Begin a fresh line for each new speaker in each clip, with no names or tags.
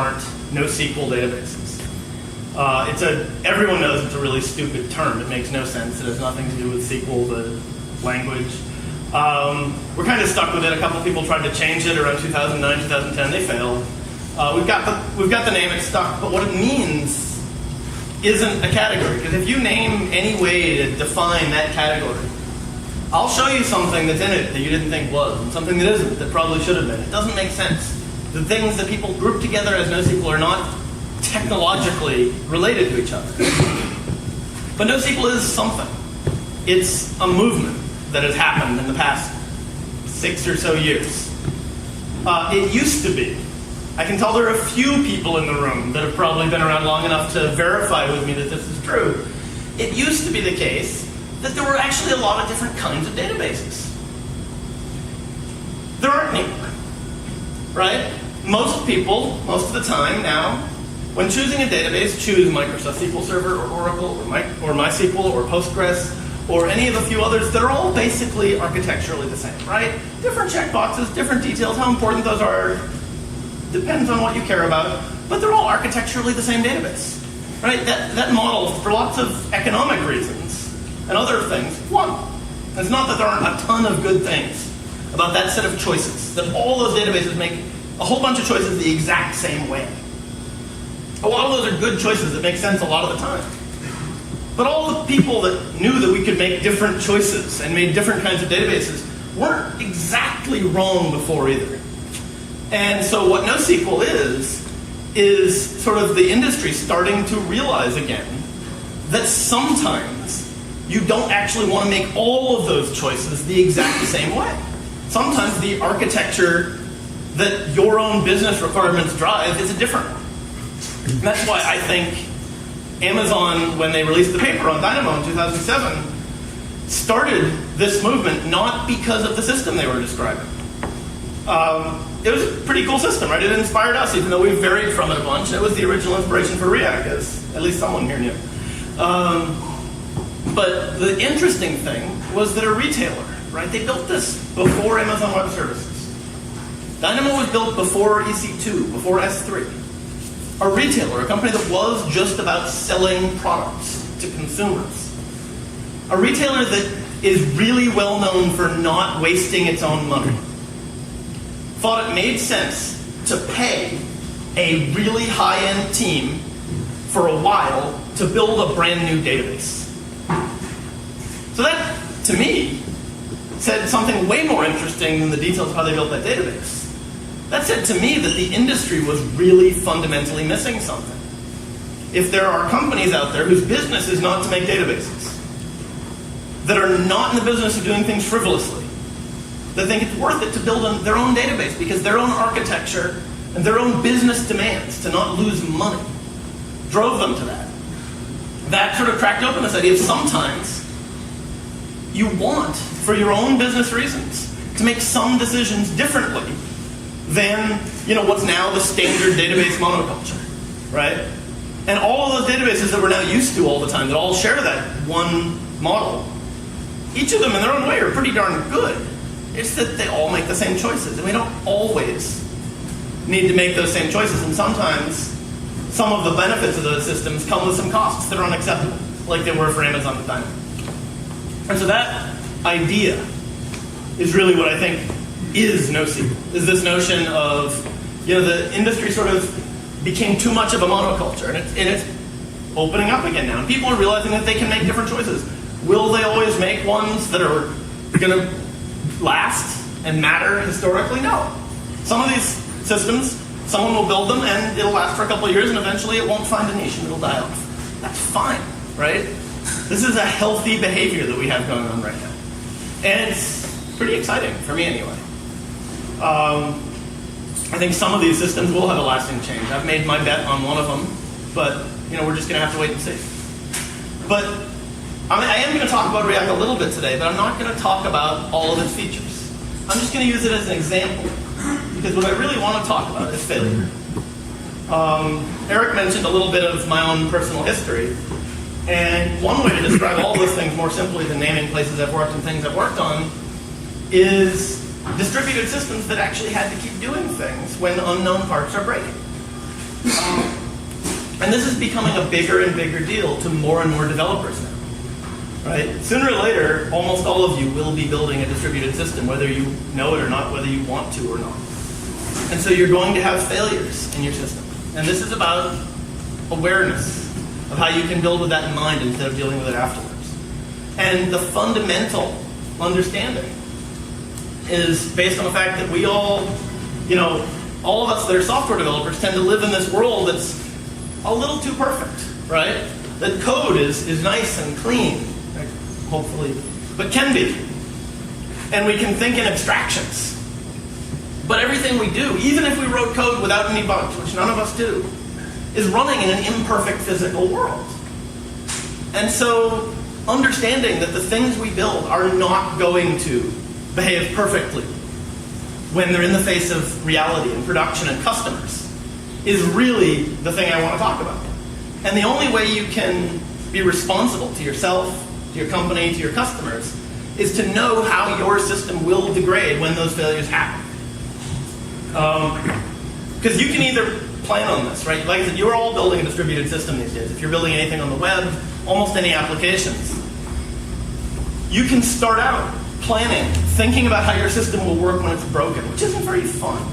aren't NoSQL databases. Everyone knows it's a really stupid term. It makes no sense. It has nothing to do with SQL, the language. We're kind of stuck with it. A couple of people tried to change it around 2009, 2010. They failed. We've got the name. It's stuck. But what it means isn't a category. Because if you name any way to define that category, I'll show you something that's in it that you didn't think was, and something that isn't, that probably should have been. It doesn't make sense. The things that people group together as NoSQL are not technologically related to each other. But NoSQL is something. It's a movement that has happened in the past 6 or so years. It used to be. I can tell there are a few people in the room that have probably been around long enough to verify with me that this is true. It used to be the case that there were actually a lot of different kinds of databases. There aren't anymore, right? Most people, most of the time now, when choosing a database, choose Microsoft SQL Server or Oracle or MySQL or Postgres or any of a few others that are all basically architecturally the same, right? Different checkboxes, different details, how important those are depends on what you care about, but they're all architecturally the same database, right? That model, for lots of economic reasons and other things, won. It's not that there aren't a ton of good things about that set of choices, that all those databases make a whole bunch of choices the exact same way. A lot of those are good choices that make sense a lot of the time. But all the people that knew that we could make different choices and made different kinds of databases weren't exactly wrong before either. And so what NoSQL is sort of the industry starting to realize again that sometimes you don't actually want to make all of those choices the exact same way. Sometimes the architecture that your own business requirements drive is a different one. And that's why I think Amazon, when they released the paper on Dynamo in 2007, started this movement not because of the system they were describing. It was a pretty cool system, right? It inspired us, even though we varied from it a bunch. It was the original inspiration for Riak, as at least someone here knew. But the interesting thing was that a retailer, right? They built this before Amazon Web Services. Dynamo was built before EC2, before S3. A retailer, a company that was just about selling products to consumers. A retailer that is really well known for not wasting its own money. Thought it made sense to pay a really high-end team for a while to build a brand new database. So that, to me, said something way more interesting than the details of how they built that database. That said to me that the industry was really fundamentally missing something. If there are companies out there whose business is not to make databases, that are not in the business of doing things frivolously, that think it's worth it to build their own database because their own architecture and their own business demands to not lose money drove them to that. That sort of cracked open this idea of sometimes you want, for your own business reasons, to make some decisions differently than what's now the standard database monoculture, right? And all of those databases that we're now used to all the time, that all share that one model, each of them in their own way are pretty darn good. It's that they all make the same choices, and we don't always need to make those same choices, and sometimes some of the benefits of those systems come with some costs that are unacceptable, like they were for Amazon at the time. And so that idea is really what I think is NoSQL, is this notion of, the industry sort of became too much of a monoculture, and it's opening up again now, and people are realizing that they can make different choices. Will they always make ones that are going to last and matter historically? No. Some of these systems, someone will build them and it'll last for a couple of years and eventually it won't find a niche and it'll die off. That's fine, right? This is a healthy behavior that we have going on right now. And it's pretty exciting, for me anyway. I think some of these systems will have a lasting change. I've made my bet on one of them, but we're just going to have to wait and see. But I am going to talk about Riak a little bit today, but I'm not going to talk about all of its features. I'm just going to use it as an example, because what I really want to talk about is failure. Eric mentioned a little bit of my own personal history, and one way to describe all those things more simply than naming places I've worked and things I've worked on is distributed systems that actually had to keep doing things when unknown parts are breaking. And this is becoming a bigger and bigger deal to more and more developers now. Right? Sooner or later, almost all of you will be building a distributed system, whether you know it or not, whether you want to or not. And so you're going to have failures in your system. And this is about awareness of how you can build with that in mind instead of dealing with it afterwards. And the fundamental understanding is based on the fact that we all, all of us that are software developers tend to live in this world that's a little too perfect, right? That code is nice and clean, hopefully, but can be. And we can think in abstractions. But everything we do, even if we wrote code without any bugs, which none of us do, is running in an imperfect physical world. And so understanding that the things we build are not going to behave perfectly when they're in the face of reality and production and customers is really the thing I want to talk about. And the only way you can be responsible to yourself, to your company, to your customers, is to know how your system will degrade when those failures happen. Because you can either plan on this, right? Like I said, you're all building a distributed system these days. If you're building anything on the web, almost any applications, you can start out planning, thinking about how your system will work when it's broken, which isn't very fun.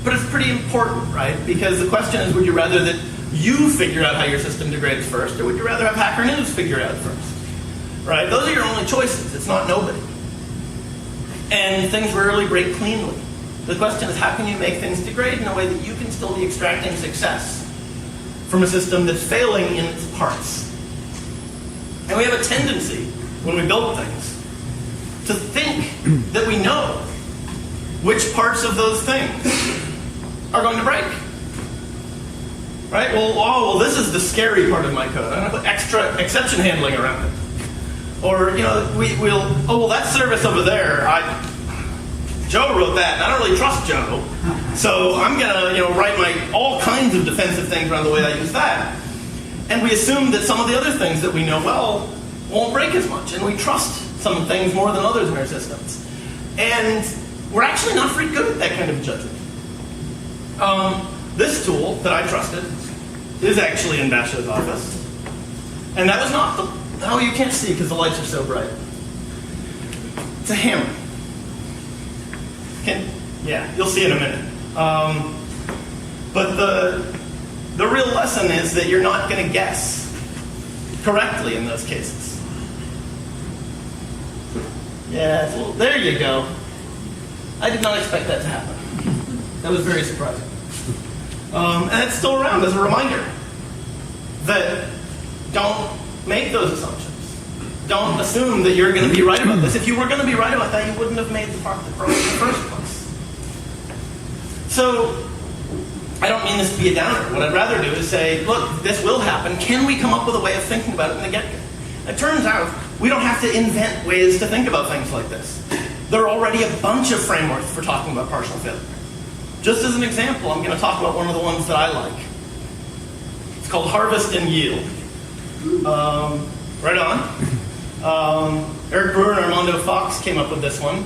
But it's pretty important, right? Because the question is, would you rather that you figure out how your system degrades first, or would you rather have Hacker News figure it out first? Right? Those are your only choices. It's not nobody. And things rarely break cleanly. The question is, how can you make things degrade in a way that you can still be extracting success from a system that's failing in its parts? And we have a tendency, when we build things, to think that we know which parts of those things are going to break. Right? Well, this is the scary part of my code. I'm going to put extra exception handling around it. Or, that service over there, Joe wrote that, and I don't really trust Joe. So I'm going to, write all kinds of defensive things around the way I use that. And we assume that some of the other things that we know well won't break as much. And we trust some things more than others in our systems. And we're actually not very good at that kind of judgment. This tool that I trusted is actually in Basho's office. And that was not you can't see because the lights are so bright. It's a hammer. You'll see in a minute. But the real lesson is that you're not going to guess correctly in those cases. Yeah, there you go. I did not expect that to happen. That was very surprising. And it's still around as a reminder that don't make those assumptions. Don't assume that you're going to be right about this. If you were going to be right about that, you wouldn't have made the product in the first place. So, I don't mean this to be a downer. What I'd rather do is say, look, this will happen. Can we come up with a way of thinking about it in the get-go? It turns out we don't have to invent ways to think about things like this. There are already a bunch of frameworks for talking about partial failure. Just as an example, I'm going to talk about one of the ones that I like. It's called Harvest and Yield. Right on. Eric Brewer and Armando Fox came up with this one.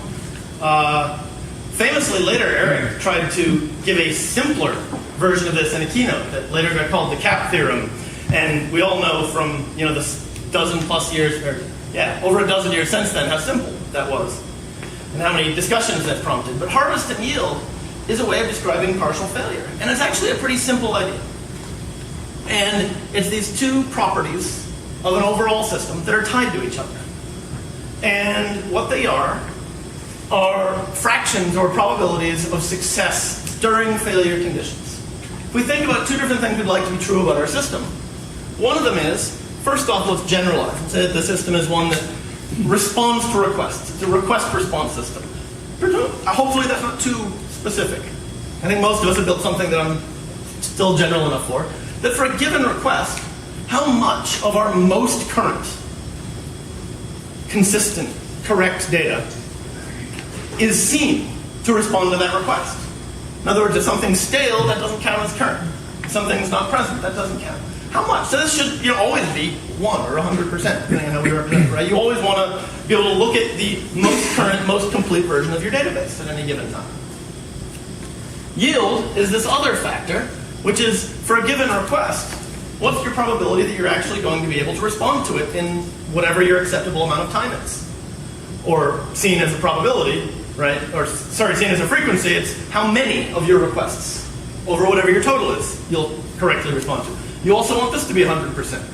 Famously, later, Eric tried to give a simpler version of this in a keynote that later got called the CAP theorem. And we all know from this dozen plus years, over a dozen years since then, how simple that was and how many discussions that prompted. But harvest and yield is a way of describing partial failure. And it's actually a pretty simple idea. And it's these two properties of an overall system that are tied to each other. And what they are fractions or probabilities of success during failure conditions. If we think about two different things we'd like to be true about our system, one of them is, first off, let's generalize and say that the system is one that responds to requests. It's a request-response system. Hopefully that's not too specific. I think most of us have built something that I'm still general enough for, that for a given request, how much of our most current, consistent, correct data is seen to respond to that request. In other words, if something's stale, that doesn't count as current. If something's not present, that doesn't count. How much? So this should always be 1 or 100%, depending on how we represent it, right? You always want to be able to look at the most current, most complete version of your database at any given time. Yield is this other factor which is for a given request, what's your probability that you're actually going to be able to respond to it in whatever your acceptable amount of time is? Or seen as a probability, right? Or sorry, seen as a frequency, it's how many of your requests over whatever your total is you'll correctly respond to. You also want this to be 100%.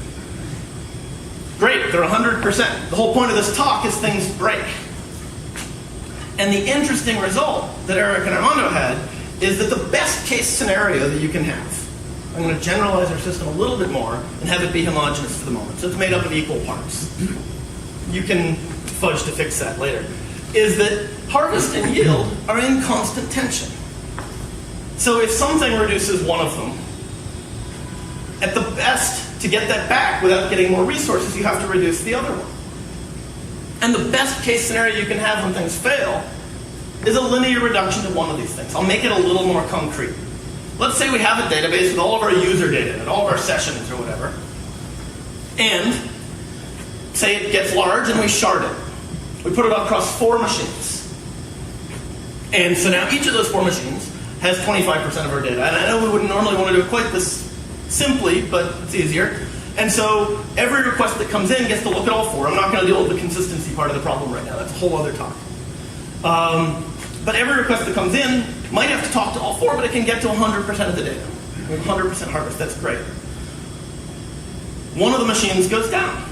Great, they're 100%. The whole point of this talk is things break. And the interesting result that Eric and Armando had is that the best case scenario that you can have, I'm going to generalize our system a little bit more and have it be homogeneous for the moment. So it's made up of equal parts. You can fudge to fix that later. Is that harvest and yield are in constant tension. So if something reduces one of them, at the best, to get that back without getting more resources, you have to reduce the other one. And the best case scenario you can have when things fail is a linear reduction to one of these things. I'll make it a little more concrete. Let's say we have a database with all of our user data in it, all of our sessions or whatever. And say it gets large and we shard it. We put it across 4 machines. And so now each of those 4 machines has 25% of our data. And I know we wouldn't normally want to do it quite this simply, but it's easier. And so every request that comes in gets to look at all 4. I'm not going to deal with the consistency part of the problem right now. That's a whole other talk. But every request that comes in might have to talk to all 4, but it can get to 100% of the data. 100% harvest, that's great. One of the machines goes down.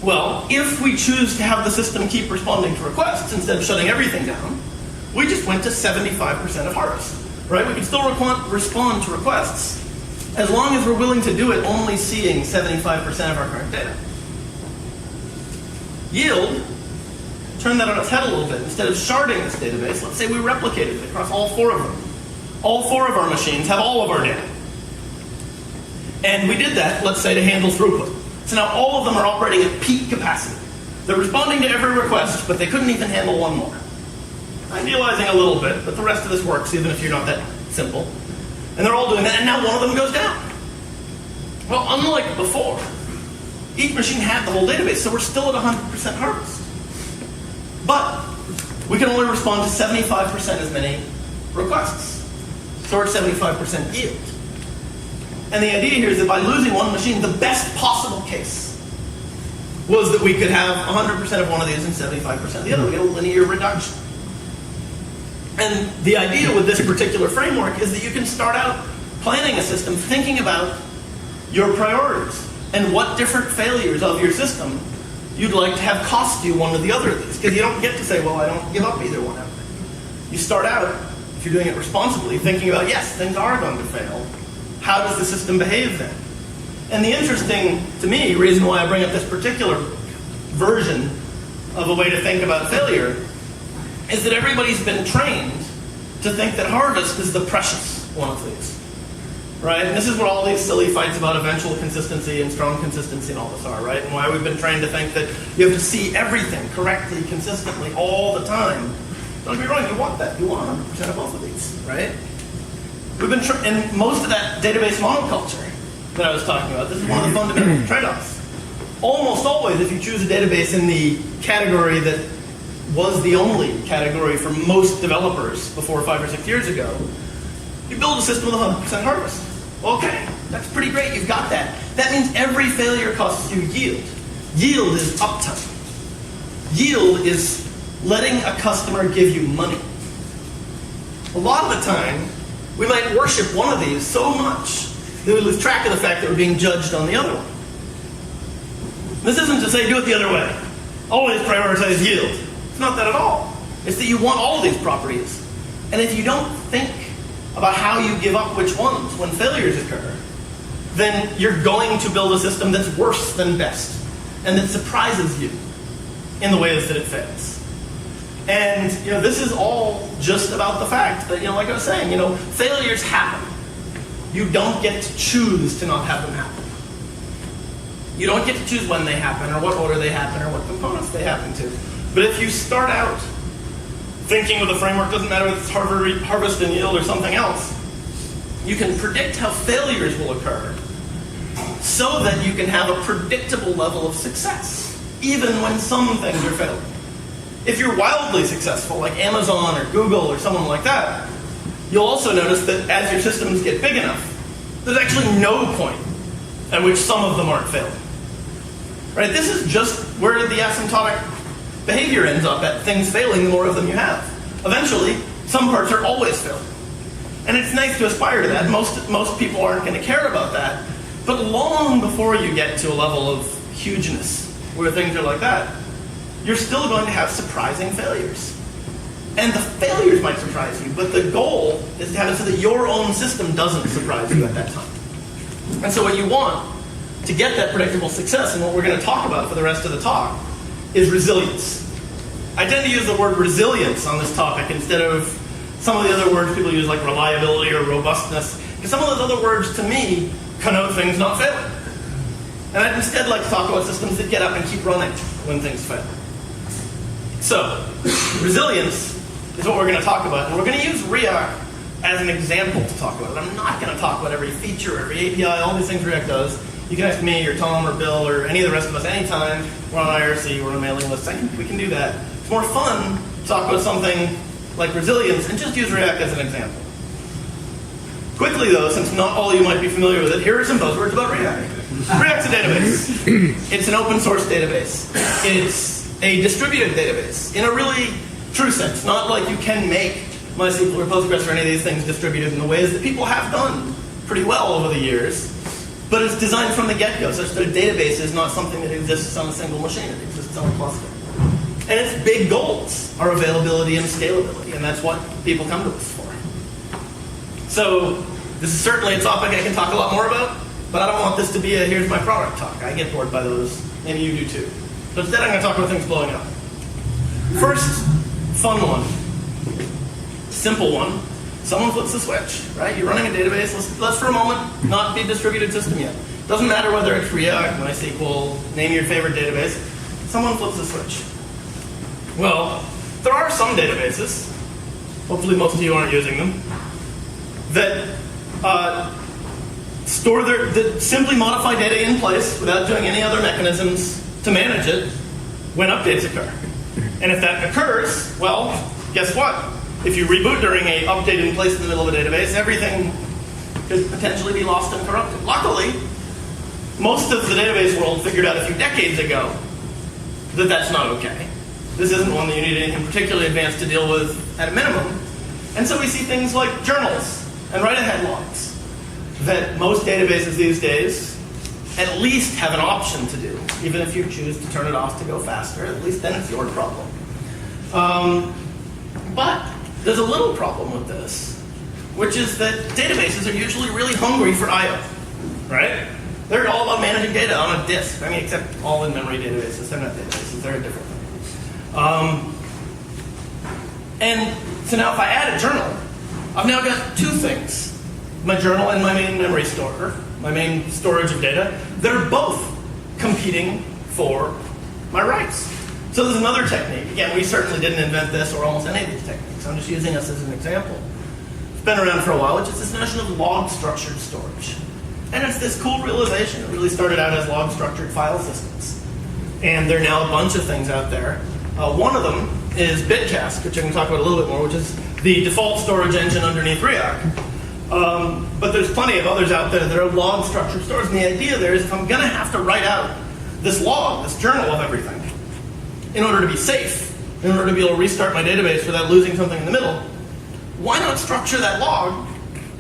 Well, if we choose to have the system keep responding to requests instead of shutting everything down, we just went to 75% of harvest. Right? We can still respond to requests as long as we're willing to do it only seeing 75% of our current data. Yield, turn that on its head a little bit. Instead of sharding this database, let's say we replicated it across all 4 of them. All 4 of our machines have all of our data. And we did that, let's say, to handle throughput. So now all of them are operating at peak capacity. They're responding to every request, but they couldn't even handle one more. Idealizing a little bit, but the rest of this works even if you're not that simple. And they're all doing that, and now one of them goes down. Well, unlike before, each machine had the whole database, so we're still at 100% harvest. But we can only respond to 75% as many requests. So we're at 75% yield. And the idea here is that by losing one machine, the best possible case was that we could have 100% of one of these and 75% of the other. We get a linear reduction. And the idea with this particular framework is that you can start out planning a system thinking about your priorities and what different failures of your system you'd like to have cost you one or the other of these. Because you don't get to say, well, I don't give up either one ever. You start out, if you're doing it responsibly, thinking about, yes, things are going to fail. How does the system behave then? And the interesting, to me, reason why I bring up this particular version of a way to think about failure is that everybody's been trained to think that harvest is the precious one of these. Right? And this is what all these silly fights about eventual consistency and strong consistency and all this are, right? And why we've been trained to think that you have to see everything correctly, consistently, all the time. Don't get me wrong, you want that. You want 100% of both of these, right? We've been and most of that database monoculture that I was talking about, this is one of the fundamental trade-offs. Almost always, if you choose a database in the category that was the only category for most developers before 5 or 6 years ago, you build a system with 100% harvest. Okay, that's pretty great, you've got that. That means every failure costs you yield. Yield is uptime. Yield is letting a customer give you money. A lot of the time, we might worship one of these so much that we lose track of the fact that we're being judged on the other one. This isn't to say do it the other way. Always prioritize yield. It's not that at all. It's that you want all of these properties. And if you don't think about how you give up which ones when failures occur, then you're going to build a system that's worse than best and that surprises you in the ways that it fails. And this is all just about the fact that, like I was saying, failures happen. You don't get to choose to not have them happen. You don't get to choose when they happen or what order they happen or what components they happen to. But if you start out thinking with a framework, doesn't matter if it's harvest and yield or something else, you can predict how failures will occur so that you can have a predictable level of success, even when some things are failing. If you're wildly successful, like Amazon or Google or someone like that, you'll also notice that as your systems get big enough, there's actually no point at which some of them aren't failing. Right? This is just where the asymptotic behavior ends up, at things failing the more of them you have. Eventually, some parts are always failing. And it's nice to aspire to that. Most people aren't going to care about that. But long before you get to a level of hugeness where things are like that, you're still going to have surprising failures. And the failures might surprise you, but the goal is to have it so that your own system doesn't surprise you at that time. And so what you want to get that predictable success, and what we're going to talk about for the rest of the talk, is resilience. I tend to use the word resilience on this topic instead of some of the other words people use, like reliability or robustness, because some of those other words, to me, connote things not failing. And I'd instead like to talk about systems that get up and keep running when things fail. So, resilience is what we're going to talk about, and we're going to use Riak as an example to talk about it. I'm not going to talk about every feature, every API, all these things Riak does. You can ask me or Tom or Bill or any of the rest of us anytime. We're on IRC, we're on a mailing list. We can do that. It's more fun to talk about something like resilience and just use Riak as an example. Quickly though, since not all of you might be familiar with it, here are some buzzwords about Riak. Riak's a database. It's an open source database. It's a distributed database in a really true sense. Not like you can make MySQL or Postgres or any of these things distributed in the ways that people have done pretty well over the years. But it's designed from the get-go such that a database is not something that exists on a single machine. It exists on a cluster. And its big goals are availability and scalability, and that's what people come to us for. So this is certainly a topic I can talk a lot more about, but I don't want this to be a here's my product talk. I get bored by those. Maybe you do too. So instead I'm going to talk about things blowing up. First, fun one. Simple one. Someone flips the switch, right? You're running a database. Let's for a moment not be a distributed system yet. Doesn't matter whether it's Riak, MySQL, name your favorite database. Someone flips the switch. Well, there are some databases, hopefully most of you aren't using them, that that simply modify data in place without doing any other mechanisms to manage it when updates occur. And if that occurs, well, guess what? If you reboot during an update in place in the middle of a database, everything could potentially be lost and corrupted. Luckily, most of the database world figured out a few decades ago that that's not okay. This isn't one that you need anything particularly advanced to deal with at a minimum. And so we see things like journals and write-ahead logs that most databases these days at least have an option to do. Even if you choose to turn it off to go faster, at least then it's your problem. But there's a little problem with this, which is that databases are usually really hungry for I/O, right? They're all about managing data on a disk. I mean, except all in-memory databases. They're not databases. They're a different thing. And so now if I add a journal, I've now got two things. My journal and my main memory store, my main storage of data, they're both competing for my rights. So there's another technique. Again, we certainly didn't invent this or almost any of these techniques. I'm just using this as an example. It's been around for a while, which is this notion of log-structured storage. And it's this cool realization. It really started out as log-structured file systems. And there are now a bunch of things out there. One of them is Bitcask, which I can talk about a little bit more, which is the default storage engine underneath Riak. But there's plenty of others out there that are log-structured storage. And the idea there is if I'm going to have to write out this log, this journal of everything, in order to be safe, in order to be able to restart my database without losing something in the middle, why not structure that log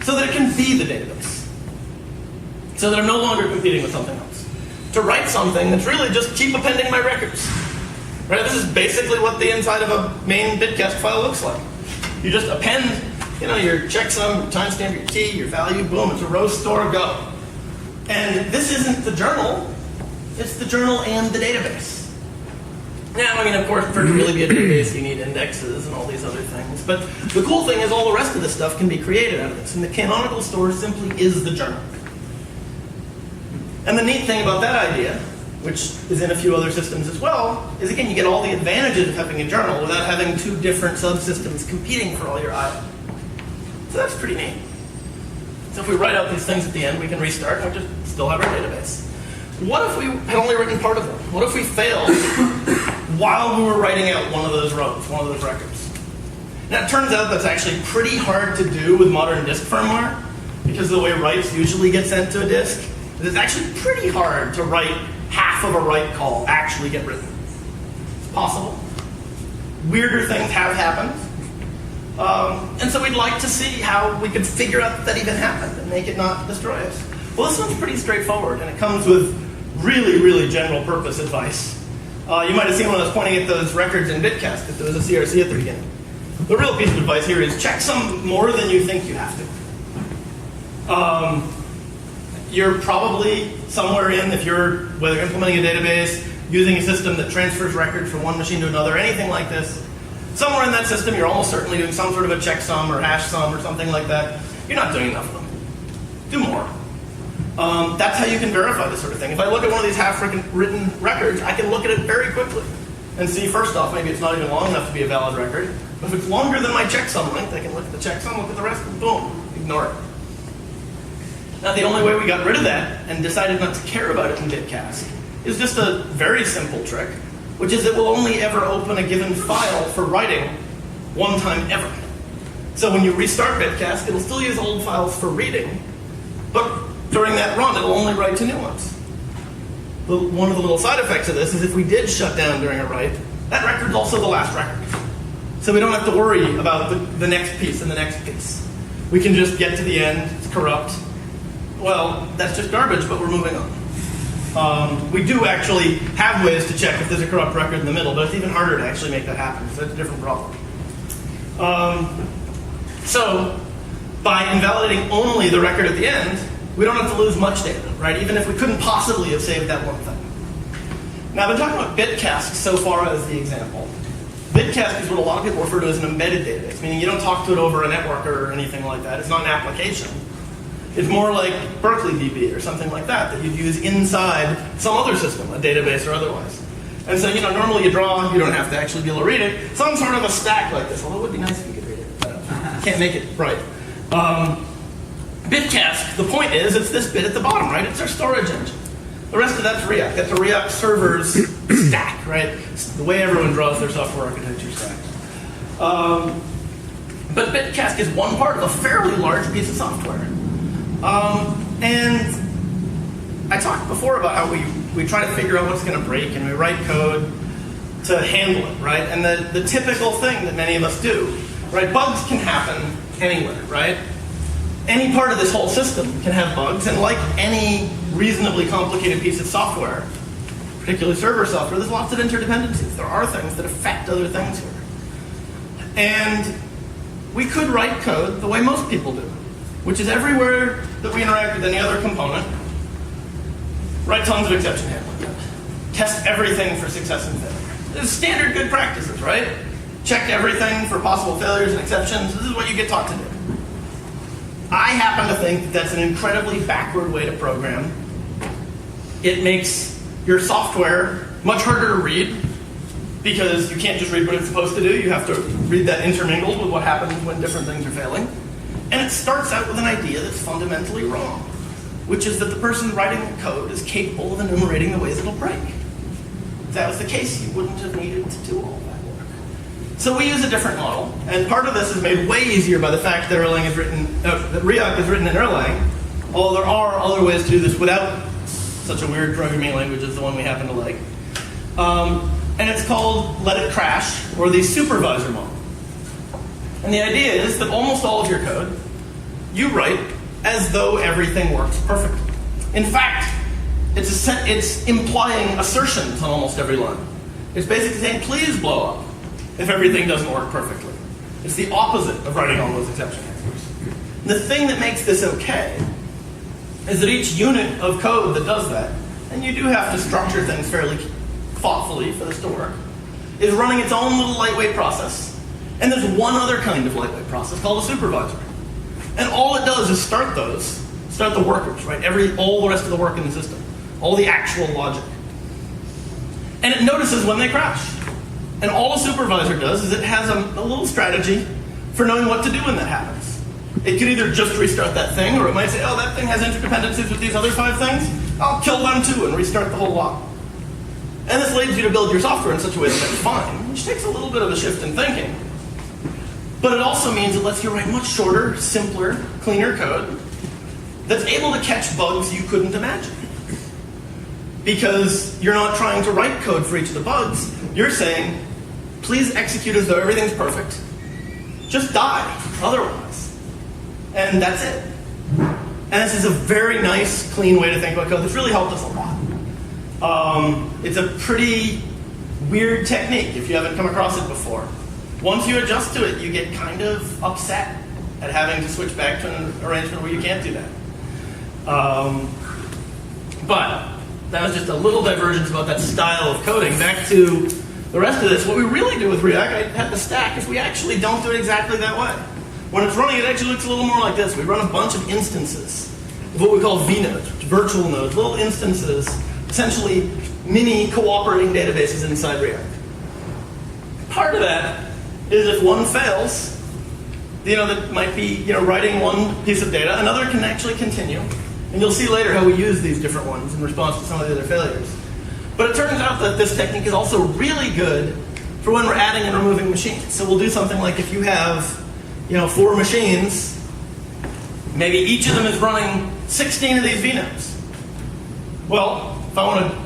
so that it can be the database? So that I'm no longer competing with something else. To write something that's really just keep appending my records. Right? This is basically what the inside of a main Bitcask file looks like. You just append, your checksum, your timestamp, your key, your value, boom, it's a row store, go. And this isn't the journal, it's the journal and the database. Now, I mean, of course, for it to really be a database, you need indexes and all these other things. But the cool thing is all the rest of this stuff can be created out of this. And the canonical store simply is the journal. And the neat thing about that idea, which is in a few other systems as well, is again, you get all the advantages of having a journal without having two different subsystems competing for all your I/O. So that's pretty neat. So if we write out these things at the end, we can restart and we just still have our database. What if we had only written part of them? What if we failed while we were writing out one of those rows, one of those records? Now, it turns out that's actually pretty hard to do with modern disk firmware, because the way writes usually get sent to a disk. It's actually pretty hard to write half of a write call actually get written. It's possible. Weirder things have happened. And so we'd like to see how we could figure out that even happened and make it not destroy us. Well, this one's pretty straightforward, and it comes with really, really general purpose advice. You might have seen when I was pointing at those records in Bitcast that there was a CRC at the beginning. The real piece of advice here is check some more than you think you have to. You're probably somewhere if you're whether implementing a database, using a system that transfers records from one machine to another, anything like this, somewhere in that system you're almost certainly doing some sort of a checksum or hash sum or something like that. You're not doing enough of them. Do more. That's how you can verify this sort of thing. If I look at one of these half-written records, I can look at it very quickly and see, first off, maybe it's not even long enough to be a valid record. But if it's longer than my checksum length, I can look at the checksum, look at the rest, and boom, ignore it. Now, the only way we got rid of that and decided not to care about it in Bitcast is just a very simple trick, which is it will only ever open a given file for writing one time ever. So when you restart Bitcast, it'll still use old files for reading, but during that run, it'll only write to new ones. One of the little side effects of this is if we did shut down during a write, that record's also the last record. So we don't have to worry about the next piece and the next piece. We can just get to the end, it's corrupt. Well, that's just garbage, but we're moving on. We do actually have ways to check if there's a corrupt record in the middle, but it's even harder to actually make that happen, so that's a different problem. So, by invalidating only the record at the end, we don't have to lose much data, right? Even if we couldn't possibly have saved that one thing. Now, I've been talking about Bitcast so far as the example. Bitcast is what a lot of people refer to as an embedded database, meaning you don't talk to it over a network or anything like that. It's not an application. It's more like Berkeley DB or something like that you'd use inside some other system, a database or otherwise. And so, normally you draw, you don't have to actually be able to read it. Some sort of a stack like this, although it would be nice if you could read it, but can't make it right. Bitcast, the point is, it's this bit at the bottom, right? It's our storage engine. The rest of that's Riak. That's a Riak server's stack, right? It's the way everyone draws their software architecture stack. But Bitcast is one part of a fairly large piece of software. And I talked before about how we try to figure out what's going to break, and we write code to handle it, right? And the typical thing that many of us do, right? Bugs can happen anywhere, right? Any part of this whole system can have bugs, and like any reasonably complicated piece of software, particularly server software, there's lots of interdependencies. There are things that affect other things here. And we could write code the way most people do, which is everywhere that we interact with any other component, write tons of exception handling. Test everything for success and failure. This is standard good practices, right? Check everything for possible failures and exceptions. This is what you get taught to do. I happen to think that that's an incredibly backward way to program. It makes your software much harder to read because you can't just read what it's supposed to do. You have to read that intermingled with what happens when different things are failing. And it starts out with an idea that's fundamentally wrong, which is that the person writing the code is capable of enumerating the ways it'll break. If that was the case, you wouldn't have needed to do all that work. So we use a different model, and part of this is made way easier by the fact that that Riak is written in Erlang, although there are other ways to do this without such a weird programming language as the one we happen to like. And it's called Let It Crash, or the Supervisor Mode. And the idea is that almost all of your code, you write as though everything works perfectly. In fact, it's implying assertions on almost every line. It's basically saying, please blow up if everything doesn't work perfectly. It's the opposite of writing all those exception handlers. The thing that makes this okay is that each unit of code that does that, and you do have to structure things fairly thoughtfully for this to work, is running its own little lightweight process. And there's one other kind of lightweight process called a supervisor. And all it does is start the workers, right? All the rest of the work in the system, all the actual logic. And it notices when they crash. And all a supervisor does is it has a little strategy for knowing what to do when that happens. It could either just restart that thing, or it might say, oh, that thing has interdependencies with these other 5 things. I'll kill them too and restart the whole lot. And this leads you to build your software in such a way that that's fine, which takes a little bit of a shift in thinking. But it also means it lets you write much shorter, simpler, cleaner code that's able to catch bugs you couldn't imagine. Because you're not trying to write code for each of the bugs. You're saying, please execute as though everything's perfect. Just die otherwise. And that's it. And this is a very nice, clean way to think about code that's really helped us a lot. It's a pretty weird technique if you haven't come across it before. Once you adjust to it, you get kind of upset at having to switch back to an arrangement where you can't do that. But that was just a little divergence about that style of coding. Back to the rest of this, what we really do with Riak, I had the stack, is we actually don't do it exactly that way. When it's running, it actually looks a little more like this. We run a bunch of instances of what we call vnodes, virtual nodes, little instances, essentially mini cooperating databases inside Riak. Part of that is if one fails, that might be writing one piece of data, another can actually continue. And you'll see later how we use these different ones in response to some of the other failures. But it turns out that this technique is also really good for when we're adding and removing machines. So we'll do something like if you have 4 machines, maybe each of them is running 16 of these vnodes. Well, if I want to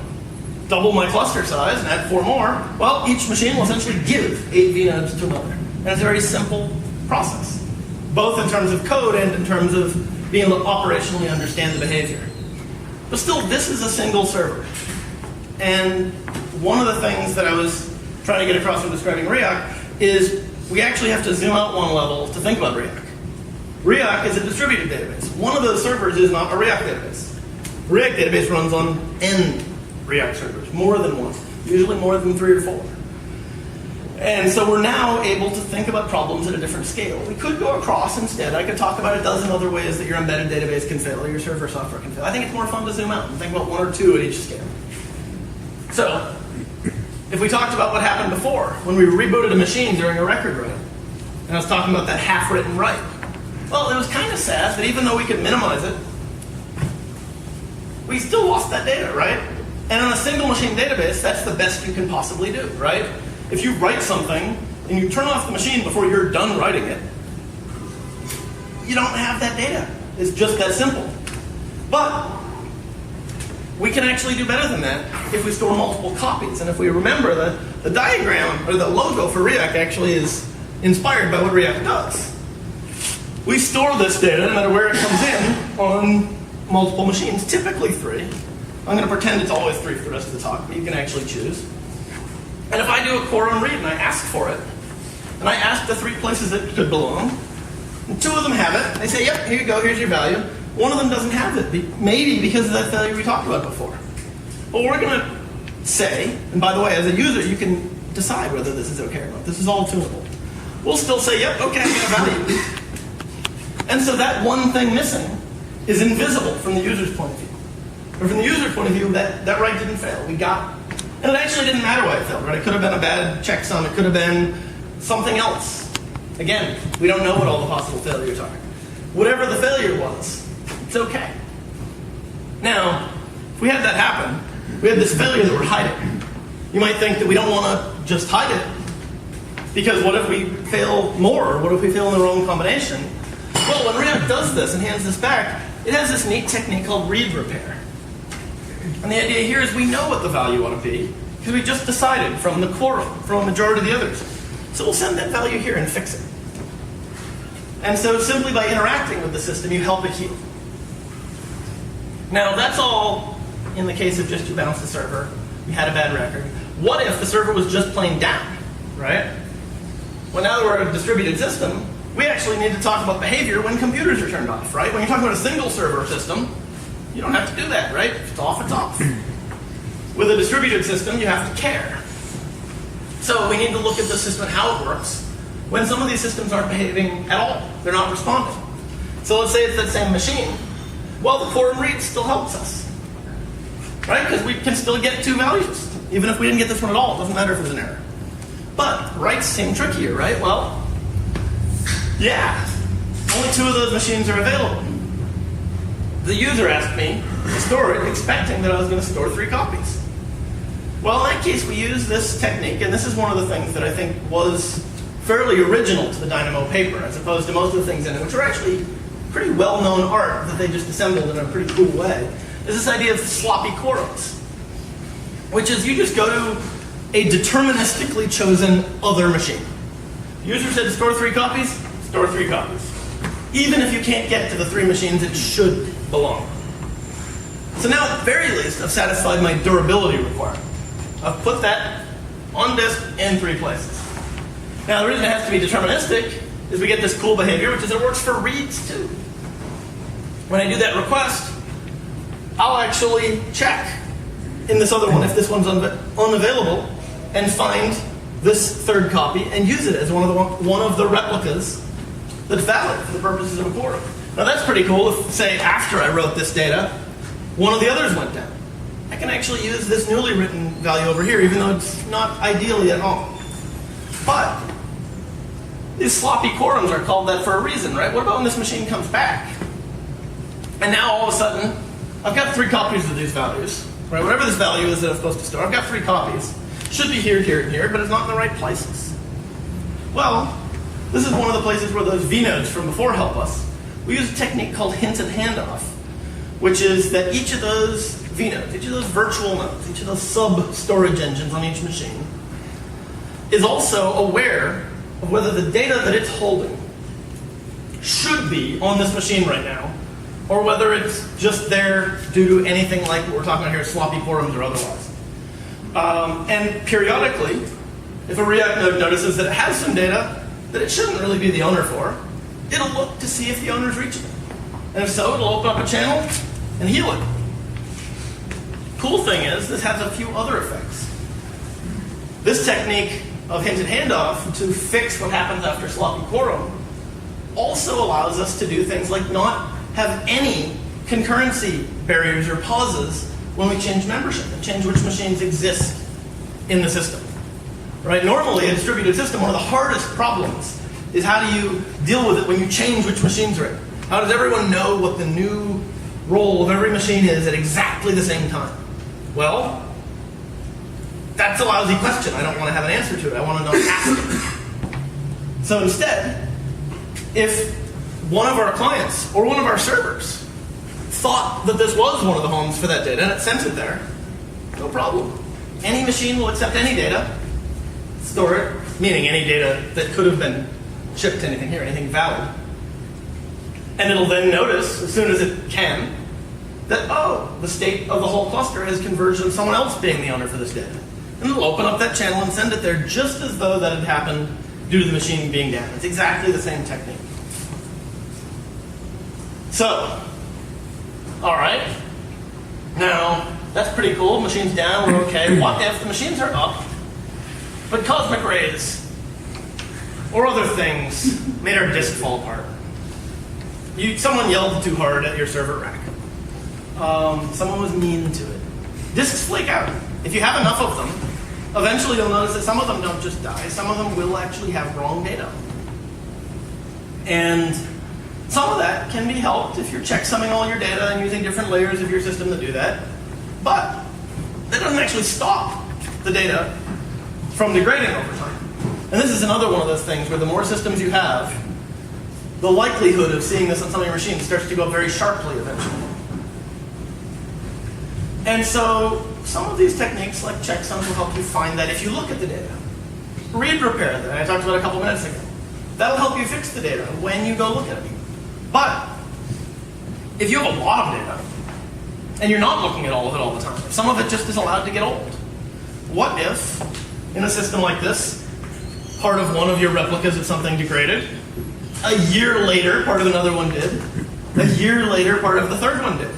double my cluster size and add 4 more, well, each machine will essentially give 8 vnodes to another. And it's a very simple process, both in terms of code and in terms of being able to operationally understand the behavior. But still, this is a single server. And one of the things that I was trying to get across when describing Riak is we actually have to zoom out one level to think about Riak. Riak is a distributed database. One of those servers is not a Riak database. A Riak database runs on n Riak servers, more than one, usually more than 3 or 4. And so we're now able to think about problems at a different scale. We could go across instead. I could talk about a dozen other ways that your embedded database can fail or your server software can fail. I think it's more fun to zoom out and think about 1 or 2 at each scale. So, if we talked about what happened before, when we rebooted a machine during a record write, and I was talking about that half-written write, well, it was kind of sad that even though we could minimize it, we still lost that data, right? And on a single machine database, that's the best you can possibly do, right? If you write something and you turn off the machine before you're done writing it, you don't have that data. It's just that simple. But we can actually do better than that if we store multiple copies. And if we remember that the diagram, or the logo for Riak actually is inspired by what Riak does. We store this data, no matter where it comes in, on multiple machines, typically 3. I'm going to pretend it's always 3 for the rest of the talk, but you can actually choose. And if I do a quorum read and I ask for it, and I ask the 3 places it could belong, and 2 of them have it, they say, yep, here you go, here's your value. One of them doesn't have it, maybe because of that failure we talked about before. But we're going to say, and by the way, as a user, you can decide whether this is okay or not. This is all tunable. We'll still say, yep, okay, I get a value. And so that one thing missing is invisible from the user's point of view. Or from the user's point of view, that write didn't fail. We got it. And it actually didn't matter why it failed, right? It could have been a bad checksum. It could have been something else. Again, we don't know what all the possible failures are. Whatever the failure was, it's okay. Now, if we had that happen, we had this failure that we're hiding. You might think that we don't want to just hide it. Because what if we fail more? What if we fail in the wrong combination? Well, when Riak does this and hands this back, it has this neat technique called read repair. And the idea here is we know what the value ought to be, because we just decided from the quorum, from a majority of the others. So we'll send that value here and fix it. And so simply by interacting with the system, you help it heal. Now, that's all in the case of just you bounced the server, you had a bad record. What if the server was just plain down, right? Well, now that we're a distributed system, we actually need to talk about behavior when computers are turned off, right? When you're talking about a single server system, you don't have to do that, right? If it's off, it's off. With a distributed system, you have to care. So we need to look at the system and how it works when some of these systems aren't behaving at all. They're not responding. So let's say it's that same machine. Well, the quorum read still helps us, right? Because we can still get 2 values. Even if we didn't get this one at all, it doesn't matter if it was an error. But writes seem trickier, right? Well, yeah, only 2 of those machines are available. The user asked me to store it, expecting that I was going to store 3 copies. Well, in that case, we use this technique, and this is one of the things that I think was fairly original to the Dynamo paper, as opposed to most of the things in it, which are actually pretty well-known art that they just assembled in a pretty cool way, is this idea of sloppy quorums, which is you just go to a deterministically chosen other machine. User said store 3 copies, store 3 copies. Even if you can't get to the 3 machines it should belong. So now, at the very least, I've satisfied my durability requirement. I've put that on disk in 3 places. Now, the reason it has to be deterministic is we get this cool behavior, which is it works for reads too. When I do that request, I'll actually check in this other one if this one's unavailable and find this 3rd copy and use it as one of the replicas that's valid for the purposes of a quorum. Now that's pretty cool if, say, after I wrote this data, one of the others went down. I can actually use this newly written value over here, even though it's not ideally at all. But these sloppy quorums are called that for a reason, right? What about when this machine comes back? And now all of a sudden, I've got 3 copies of these values, right? Whatever this value is that I'm supposed to store, I've got 3 copies. Should be here, here, and here, but it's not in the right places. Well, this is one of the places where those vnodes from before help us. We use a technique called hinted handoff, which is that each of those vnodes, each of those virtual nodes, each of those sub-storage engines on each machine is also aware of whether the data that it's holding should be on this machine right now, or whether it's just there due to anything like what we're talking about here, sloppy quorums or otherwise. And periodically, if a Riak node notices that it has some data that it shouldn't really be the owner for, it'll look to see if the owner's reachable. And if so, it'll open up a channel and heal it. Cool thing is, this has a few other effects. This technique of hinted handoff to fix what happens after sloppy quorum also allows us to do things like not have any concurrency barriers or pauses when we change membership and change which machines exist in the system. Right? Normally, a distributed system, one of the hardest problems is how do you deal with it when you change which machines are in? How does everyone know what the new role of every machine is at exactly the same time? Well, that's a lousy question. I don't want to have an answer to it. I want to know ask it. So instead, if one of our clients or one of our servers thought that this was one of the homes for that data and it sent it there, no problem. Any machine will accept any data, store it, meaning any data that could have been shipped to anything here, anything valid. And it'll then notice, as soon as it can, that, oh, the state of the whole cluster has converged on someone else being the owner for this data. And it'll open up that channel and send it there just as though that had happened due to the machine being down. It's exactly the same technique. So, all right. Now, that's pretty cool. Machine's down, we're okay. What if the machines are up, but cosmic rays or other things made our disk fall apart? Someone yelled too hard at your server rack. Someone was mean to it. Disks flake out. If you have enough of them, eventually you'll notice that some of them don't just die. Some of them will actually have wrong data. And some of that can be helped if you're checksumming all your data and using different layers of your system to do that. But that doesn't actually stop the data from degrading over time. And this is another one of those things where the more systems you have, the likelihood of seeing this on some of your machines starts to go up very sharply eventually. And so some of these techniques, like checksums, will help you find that if you look at the data. Read repair that I talked about a couple minutes ago. That'll help you fix the data when you go look at it. But if you have a lot of data, and you're not looking at all of it all the time, if some of it just is allowed to get old, what if, in a system like this, part of one of your replicas of something degraded, a year later, part of another one did, a year later, part of the third one did,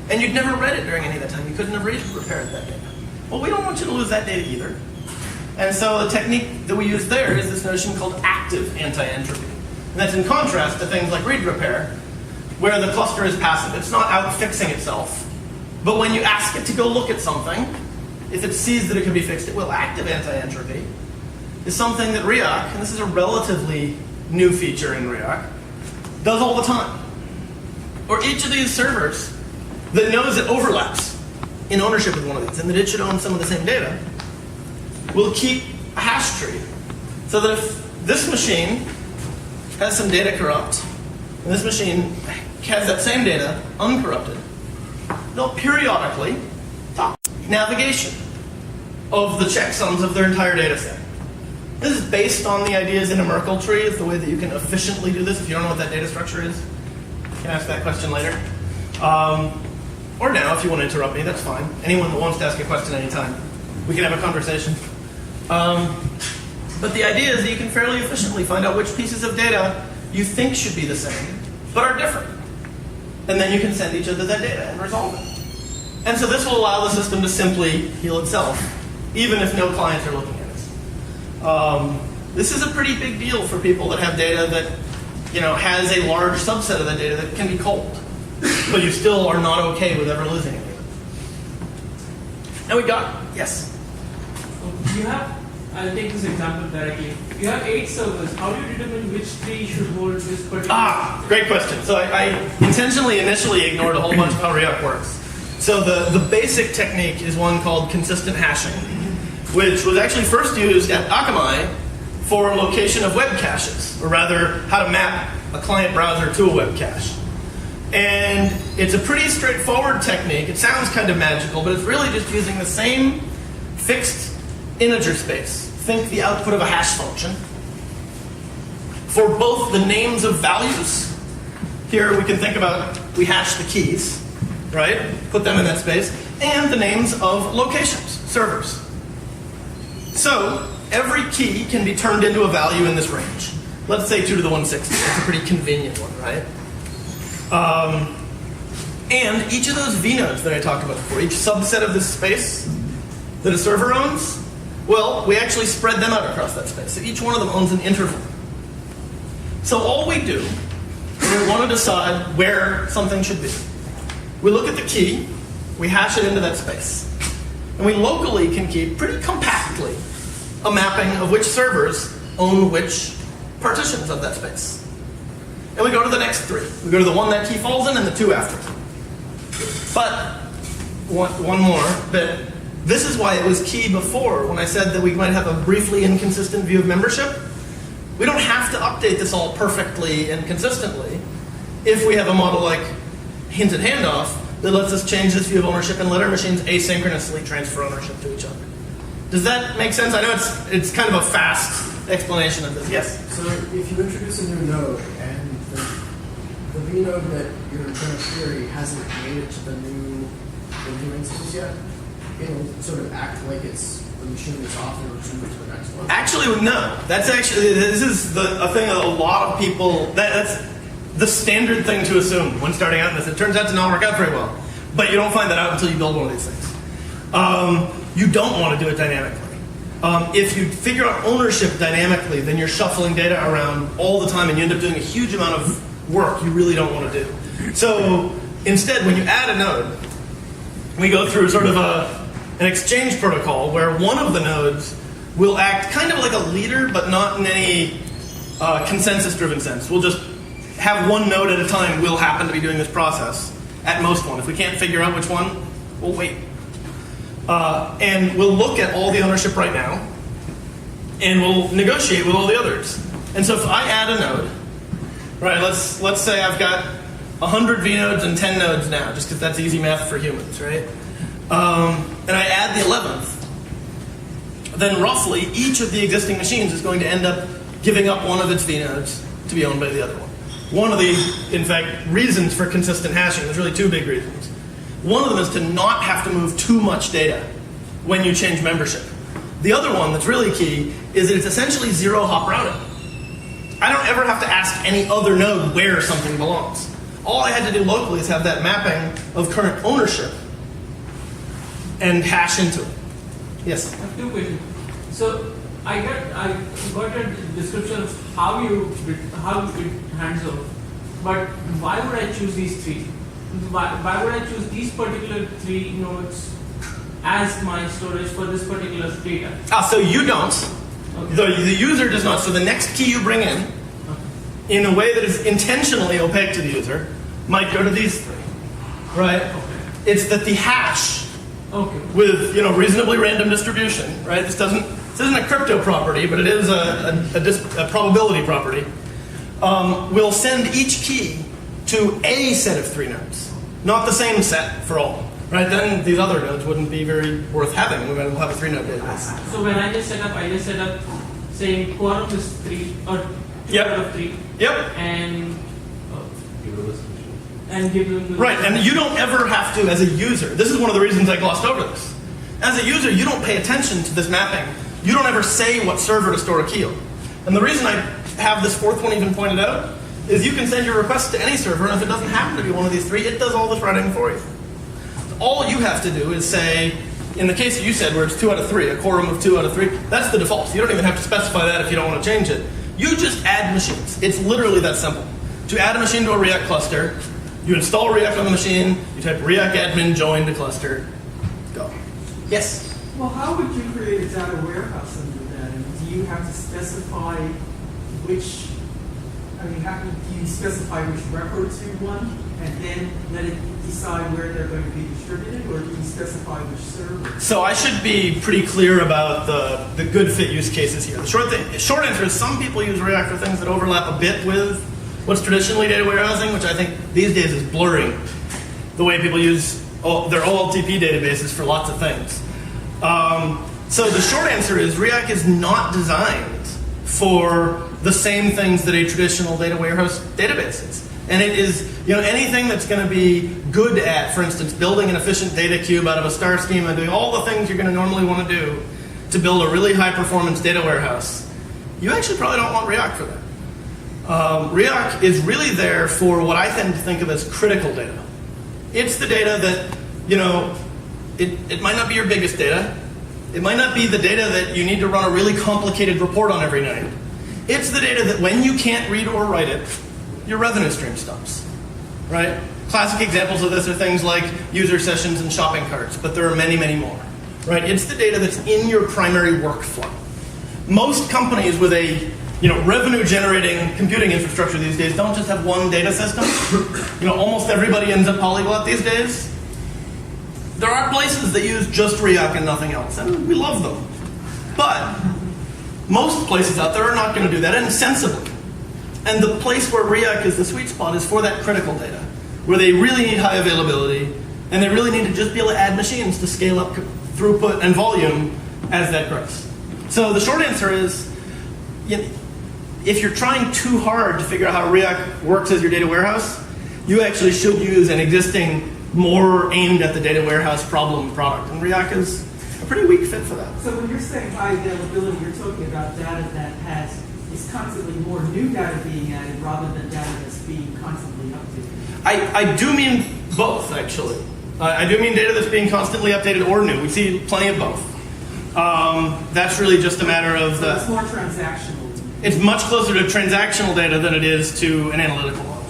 and you'd never read it during any of that time. You couldn't have repaired that data. Well, we don't want you to lose that data either. And so the technique that we use there is this notion called active anti-entropy. And that's in contrast to things like read repair, where the cluster is passive. It's not out fixing itself. But when you ask it to go look at something, if it sees that it can be fixed, it will. Active anti-entropy is something that Riak, and this is a relatively new feature in Riak, does all the time. Or each of these servers that knows it overlaps in ownership with one of these, and that it should own some of the same data, will keep a hash tree so that if this machine has some data corrupt, and this machine has that same data uncorrupted, they'll periodically talk navigation of the checksums of their entire data set. This is based on the ideas in a Merkle tree. It's the way that you can efficiently do this. If you don't know what that data structure is, you can ask that question later. Or now, if you want to interrupt me, that's fine. Anyone that wants to ask a question anytime, we can have a conversation. But the idea is that you can fairly efficiently find out which pieces of data you think should be the same, but are different. And then you can send each other that data and resolve it. And so this will allow the system to simply heal itself, even if no clients are looking at it. This is a pretty big deal for people that have data that has a large subset of that data that can be cold, but you still are not okay with ever losing any of it. Now we got, yes?
You have, I'll take this example directly. You have 8 servers. How do you determine which tree should hold this particular?
Great question. So I intentionally initially ignored a whole bunch of how Riak works. So the basic technique is one called consistent hashing, which was actually first used at Akamai for location of web caches, or rather, how to map a client browser to a web cache. And it's a pretty straightforward technique. It sounds kind of magical, but it's really just using the same fixed integer space. Think the output of a hash function for both the names of values. Here we can think about, we hash the keys, right? Put them in that space. And the names of locations, servers. So every key can be turned into a value in this range. Let's say 2 to the 160. That's a pretty convenient one, right? And each of those vnodes that I talked about before, each subset of this space that a server owns, well, we actually spread them out across that space. So each one of them owns an interval. So all we do is we want to decide where something should be. We look at the key, we hash it into that space. And we locally can keep pretty compactly a mapping of which servers own which partitions of that space. And we go to the next 3. We go to the one that key falls in and the 2 after. But one more bit. This is why it was key before when I said that we might have a briefly inconsistent view of membership. We don't have to update this all perfectly and consistently if we have a model like hinted handoff that lets us change this view of ownership and let our machines asynchronously transfer ownership to each other. Does that make sense? I know it's kind of a fast explanation of this. Yes?
So if you introduce a new node and the vnode that you're trying to query hasn't made it to the new instance yet, it'll sort of act like it's the machine that's off and return it to the next one?
Actually, no. That's actually, this is a thing that a lot of people, that's the standard thing to assume when starting out in this. It turns out to not work out very well. But you don't find that out until you build one of these things. You don't want to do it dynamically. If you figure out ownership dynamically, then you're shuffling data around all the time and you end up doing a huge amount of work you really don't want to do. So instead, when you add a node, we go through sort of an exchange protocol where one of the nodes will act kind of like a leader, but not in any consensus-driven sense. We'll just have one node at a time will happen to be doing this process, at most one. If we can't figure out which one, we'll wait. And we'll look at all the ownership right now, and we'll negotiate with all the others. And so if I add a node, right, let's say I've got 100 vnodes and 10 nodes now, just because that's easy math for humans, right? And I add the 11th, then roughly each of the existing machines is going to end up giving up one of its vnodes to be owned by the other one. One of the, in fact, reasons for consistent hashing, there's really 2 big reasons. One of them is to not have to move too much data when you change membership. The other one that's really key is that it's essentially zero-hop routing. I don't ever have to ask any other node where something belongs. All I had to do locally is have that mapping of current ownership and hash into it. Yes?
I have 2 questions. So I got a description of how it hands off, but why would I choose these 3? Why would I choose these particular 3 nodes as my storage for this particular data?
So you don't. Okay. The user does not. So the next key you bring in a way that is intentionally opaque to the user, might go to these 3. Right?
Okay.
It's that the hash with reasonably random distribution, right? This doesn't this isn't a crypto property, but it is a probability property, will send each key to a set of 3 nodes, not the same set for all. Right? Then these other nodes wouldn't be very worth having. We might as well have a 3-node database.
So when I just set up saying quorum is 3 or 2 out of 3.
Yep.
And give them the
Right, and you don't ever have to, as a user, this is one of the reasons I glossed over this. As a user, you don't pay attention to this mapping. You don't ever say what server to store a key on. And the reason I have this 4th one even pointed out is you can send your request to any server, and if it doesn't happen to be one of these 3, it does all this writing for you. All you have to do is say, in the case that you said where it's 2 out of 3, a quorum of 2 out of 3, that's the default. So you don't even have to specify that if you don't want to change it. You just add machines. It's literally that simple. To add a machine to a Riak cluster, you install Riak on the machine, you type Riak admin join to cluster, go. Yes?
Well, how would you create a data warehouse under that? And do you have to specify which, do you specify which records you want and then let it decide where they're going to be distributed, or do you specify which server?
So I should be pretty clear about the good fit use cases here. The short answer is some people use Riak for things that overlap a bit with what's traditionally data warehousing, which I think these days is blurring the way people use their OLTP databases for lots of things. So the short answer is Riak is not designed for the same things that a traditional data warehouse database is. And it is, anything that's going to be good at, for instance, building an efficient data cube out of a star schema, doing all the things you're going to normally want to do to build a really high performance data warehouse, you actually probably don't want Riak for that. Riak is really there for what I tend to think of as critical data. It's the data that, it might not be your biggest data. It might not be the data that you need to run a really complicated report on every night. It's the data that when you can't read or write it, your revenue stream stops, right? Classic examples of this are things like user sessions and shopping carts, but there are many, many more, right? It's the data that's in your primary workflow. Most companies with a revenue-generating computing infrastructure these days don't just have one data system. Almost everybody ends up polyglot these days. There are places that use just Riak and nothing else, and we love them. But most places out there are not going to do that, and sensibly. And the place where Riak is the sweet spot is for that critical data, where they really need high availability, and they really need to just be able to add machines to scale up throughput and volume as that grows. So the short answer is, if you're trying too hard to figure out how Riak works as your data warehouse, you actually should use an existing, more aimed at the data warehouse problem product. And Riak is a pretty weak fit for that.
So when you're saying high availability, you're talking about data that is constantly more new data being added rather than data that's being constantly updated.
I do mean both, actually. I do mean data that's being constantly updated or new. We see plenty of both. That's really just a matter of
So it's more transactional.
It's much closer to transactional data than it is to an analytical model.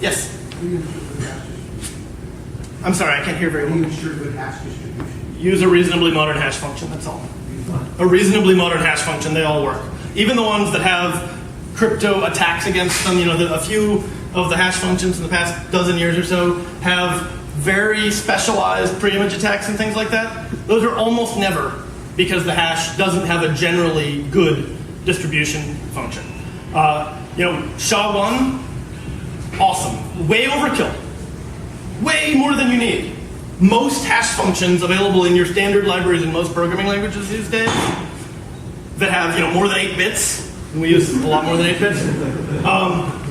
Yes? I'm sorry, I can't hear very well.
Ensure good hash distribution.
Use a reasonably modern hash function, that's all. A reasonably modern hash function, they all work. Even the ones that have crypto attacks against them, a few of the hash functions in the past dozen years or so have very specialized pre-image attacks and things like that. Those are almost never because the hash doesn't have a generally good distribution function. SHA-1, awesome. Way overkill. Way more than you need. Most hash functions available in your standard libraries in most programming languages these days that have more than 8 bits, and we use a lot more than 8 bits,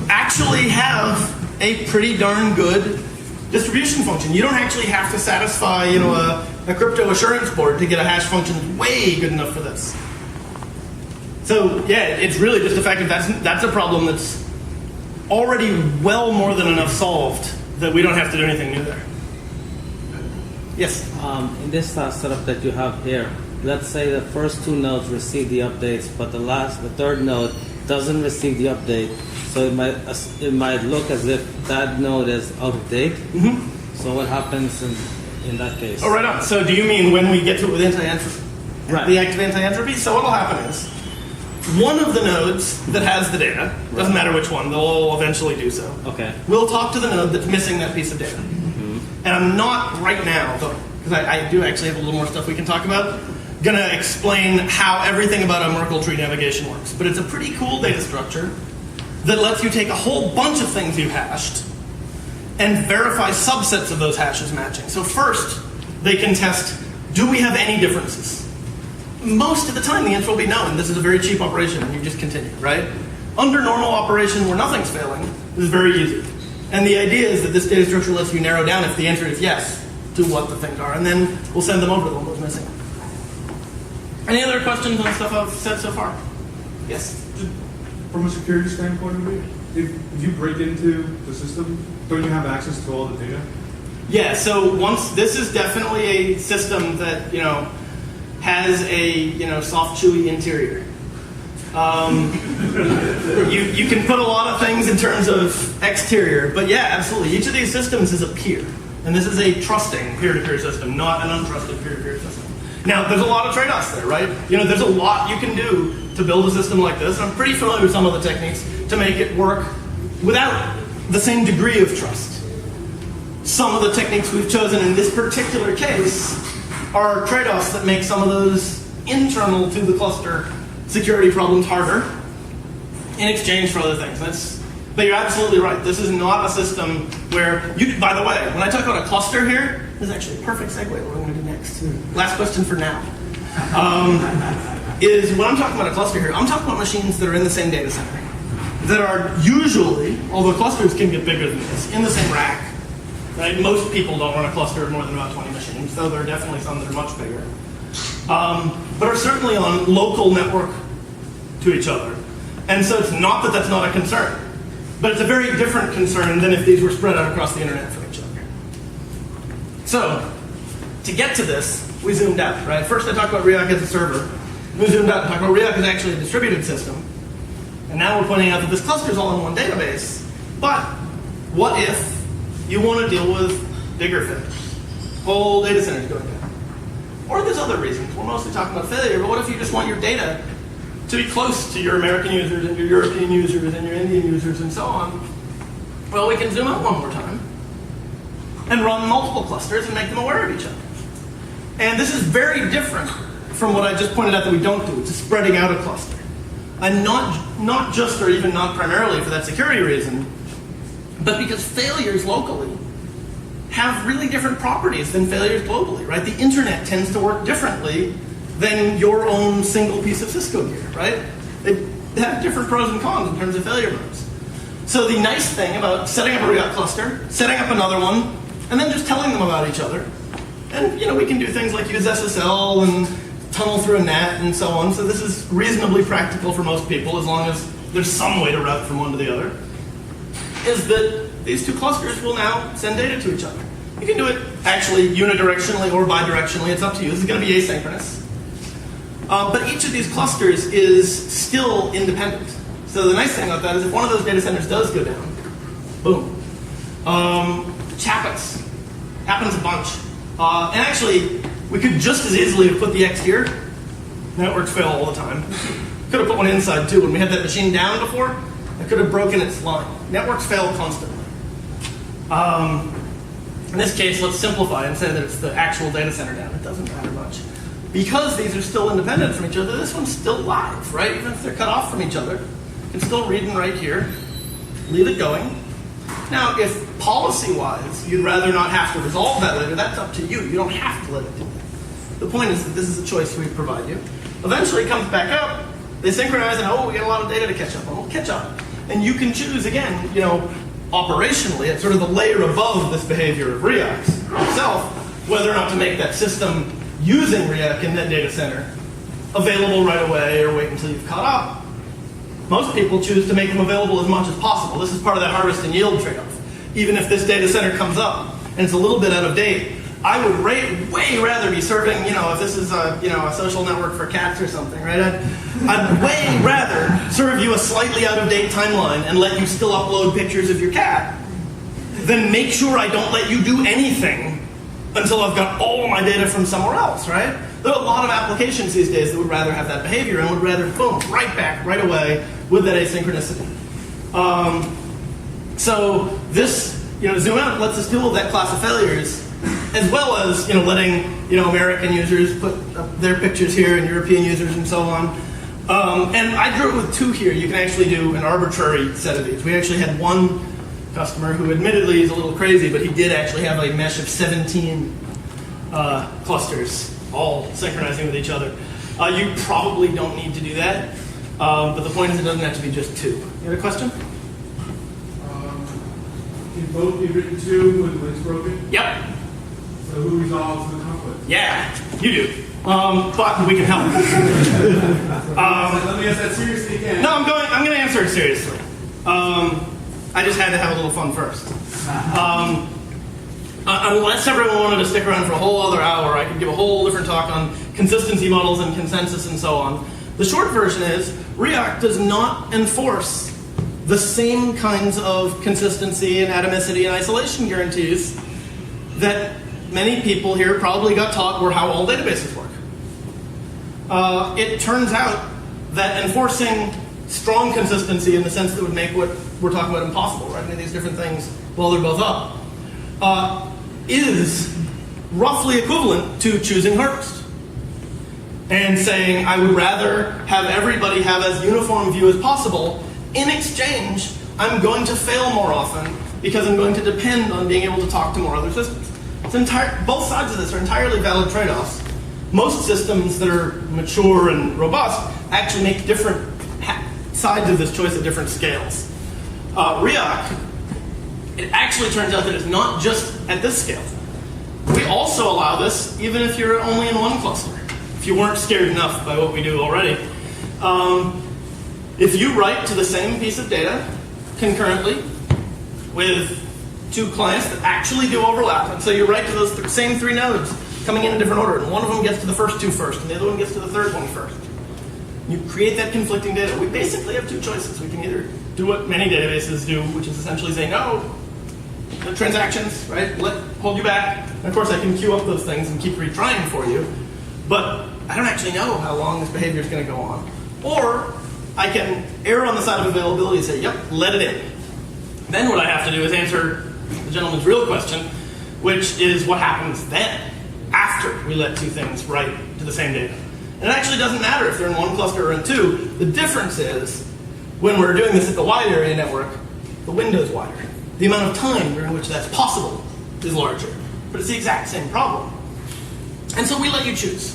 actually have a pretty darn good distribution function. You don't actually have to satisfy a crypto assurance board to get a hash function way good enough for this. So yeah, it's really just the fact that that's a problem that's already well more than enough solved that we don't have to do anything new there. Yes?
In this setup that you have here, let's say the first 2 nodes receive the updates, but the 3rd node doesn't receive the update. So it might look as if that node is out of date. Mm-hmm. So what happens in that case?
Oh, right on. So do you mean when we get to it with anti-entropy?
Right.
The active anti-entropy? So what'll happen is, one of the nodes that has the data, doesn't matter which one, they'll all eventually do so.
Okay.
We'll talk to the node that's missing that piece of data. And I'm not right now, though, because I do actually have a little more stuff we can talk about, going to explain how everything about a Merkle tree navigation works. But it's a pretty cool data structure that lets you take a whole bunch of things you've hashed and verify subsets of those hashes matching. So first, they can test, do we have any differences? Most of the time, the answer will be no, and this is a very cheap operation, and you just continue, right? Under normal operation where nothing's failing, this is very easy. And the idea is that this data structure lets you narrow down if the answer is yes to what the things are, and then we'll send them over to the one that's missing. Any other questions on stuff I've said so far? Yes?
From a security standpoint of it, if you break into the system, don't you have access to all the data?
Yeah, so once this is definitely a system that has a soft, chewy interior. You can put a lot of things in terms of exterior, but yeah, absolutely. Each of these systems is a peer, and this is a trusting peer-to-peer system, not an untrusted peer-to-peer system. Now, there's a lot of trade-offs there, right? There's a lot you can do to build a system like this, and I'm pretty familiar with some of the techniques to make it work without the same degree of trust. Some of the techniques we've chosen in this particular case are trade-offs that make some of those internal to the cluster security problems harder in exchange for other things. But you're absolutely right. This is not a system where by the way, when I talk about a cluster here, this is actually a perfect segue to what I'm going to do next. Last question for now. Is when I'm talking about a cluster here, I'm talking about machines that are in the same data center. That are usually, although clusters can get bigger than this, in the same rack. Right? Most people don't run a cluster of more than about 20 machines, though there are definitely some that are much bigger. But are certainly on local network to each other. And so it's not that that's not a concern. But it's a very different concern than if these were spread out across the internet from each other. So, to get to this, we zoomed out, right? First I talked about Riak as a server. We zoomed out and talked about Riak as actually a distributed system. And now we're pointing out that this cluster is all in one database. But what if you want to deal with bigger things? Whole data centers going down. Or there's other reasons. We're mostly talking about failure, but what if you just want your data to be close to your American users and your European users and your Indian users and so on? Well, we can zoom out one more time and run multiple clusters and make them aware of each other. And this is very different from what I just pointed out that we don't do, which is spreading out a cluster. And not just or even not primarily for that security reason, but because failures locally have really different properties than failures globally, right? The internet tends to work differently than your own single piece of Cisco gear, right? They have different pros and cons in terms of failure modes. So the nice thing about setting up a Riak cluster, setting up another one, and then just telling them about each other, and we can do things like use SSL and tunnel through a NAT and so on, so this is reasonably practical for most people as long as there's some way to route from one to the other, is that these two clusters will now send data to each other. You can do it actually unidirectionally or bidirectionally, it's up to you. This is going to be asynchronous. But each of these clusters is still independent. So the nice thing about that is if one of those data centers does go down, boom. Which happens a bunch. And actually, we could just as easily have put the X here. Networks fail all the time. Could have put one inside too. When we had that machine down before, I could have broken its line. Networks fail constantly. In this case, let's simplify and say that it's the actual data center down. It doesn't matter much. Because these are still independent from each other, this one's still live, right? Even if they're cut off from each other, you can still read and write here, leave it going. Now, if policy-wise, you'd rather not have to resolve that later, that's up to you. You don't have to let it do that. The point is that this is a choice we provide you. Eventually it comes back up, they synchronize, and we get a lot of data to catch up on. We'll catch up. And you can choose, again, operationally, at sort of the layer above this behavior of Riak itself, whether or not to make that system using Riak in that data center available right away or wait until you've caught up. Most people choose to make them available as much as possible. This is part of that harvest and yield trade-off. Even if this data center comes up and it's a little bit out of date, I would way rather be serving, if this is a social network for cats or something, right? I'd way rather serve you a slightly out of date timeline and let you still upload pictures of your cat than make sure I don't let you do anything until I've got all my data from somewhere else, right? There are a lot of applications these days that would rather have that behavior and would rather, boom, right back, right away with that asynchronicity. So this, zoom out lets us deal with that class of failures as well as letting American users put up their pictures here and European users and so on. And I drew it with 2 here. You can actually do an arbitrary set of these. We actually had one customer who admittedly is a little crazy, but he did actually have a mesh of 17 clusters, all synchronizing with each other. You probably don't need to do that, but the point is it doesn't have to be just 2. You have a question?
Can both be written to when the link's broken?
Yep.
So who resolves the conflict?
Yeah, you do. But we can help.
Let me ask that seriously again.
No, I'm going to answer it seriously. I just had to have a little fun first. Unless everyone wanted to stick around for a whole other hour, I could give a whole different talk on consistency models and consensus and so on. The short version is Riak does not enforce the same kinds of consistency and atomicity and isolation guarantees that many people here probably got taught were how all databases work. It turns out that enforcing strong consistency in the sense that would make what we're talking about impossible, right? These different things while they're both up, is roughly equivalent to choosing hardest and saying I would rather have everybody have as uniform view as possible. In exchange, I'm going to fail more often because I'm going to depend on being able to talk to more other systems. Both sides of this are entirely valid trade-offs. Most systems that are mature and robust actually make different sides of this choice at different scales. Riak, it actually turns out that it's not just at this scale. We also allow this even if you're only in one cluster. If you weren't scared enough by what we do already. If you write to the same piece of data concurrently with 2 clients that actually do overlap, and so you write to those same 3 nodes coming in a different order, and one of them gets to the first 2 first, and the other one gets to the third one first. You create that conflicting data. We basically have 2 choices. We can either do what many databases do, which is essentially say, no, the transactions, right, hold you back. And of course, I can queue up those things and keep retrying for you, but I don't actually know how long this behavior is going to go on. Or I can err on the side of availability and say, yep, let it in. Then what I have to do is answer the gentleman's real question, which is what happens then, after we let 2 things write to the same data. And it actually doesn't matter if they're in 1 cluster or in 2. The difference is, when we're doing this at the wide area network, the window's wider. The amount of time during which that's possible is larger. But it's the exact same problem. And so we let you choose.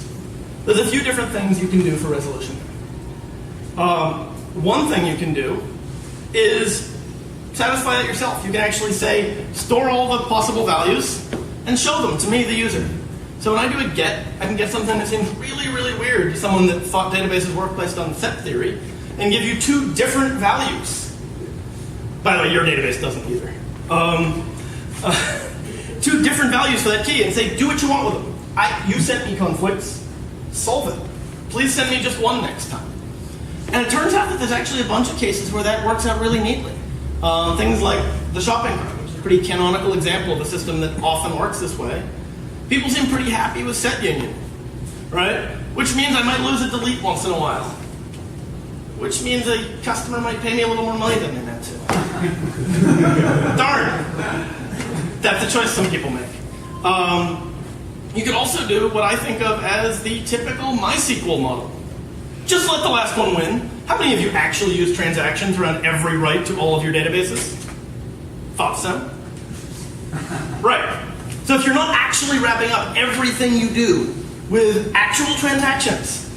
There's a few different things you can do for resolution. One thing you can do is satisfy that yourself. You can actually say, store all the possible values and show them to me, the user. So when I do a get, I can get something that seems really, really weird to someone that thought databases work based on set theory and give you 2 different values. By the way, your database doesn't either. 2 different values for that key and say, do what you want with them. You sent me conflicts, solve it. Please send me just 1 next time. And it turns out that there's actually a bunch of cases where that works out really neatly. Things like the shopping cart, which is a pretty canonical example of a system that often works this way. People seem pretty happy with set union, right? Which means I might lose a delete once in a while. Which means a customer might pay me a little more money than they meant to. Darn. That's a choice some people make. You could also do what I think of as the typical MySQL model. Just let the last one win. How many of you actually use transactions around every write to all of your databases? Thought so? Right. So if you're not actually wrapping up everything you do with actual transactions,